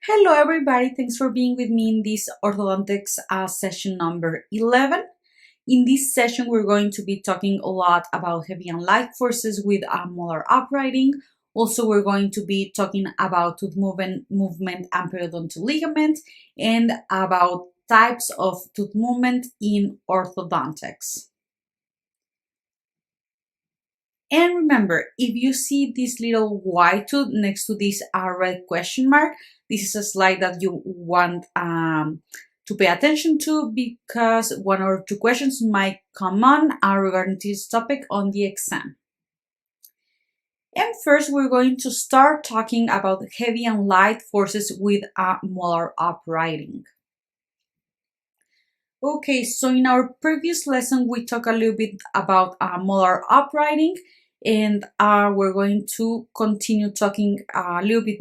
Hello everybody, thanks for being with me in this orthodontics session number 11. In this session, we're going to be talking a lot about heavy and light forces with molar uprighting. Also, we're going to be talking about tooth movement and periodontal ligament and about types of tooth movement in orthodontics. And remember, if you see this little white tooth next to this red question mark, this is a slide that you want to pay attention to because one or two questions might come on regarding this topic on the exam. And first, we're going to start talking about heavy and light forces with molar uprighting. Okay, so in our previous lesson, we talked a little bit about molar uprighting, and we're going to continue talking a little bit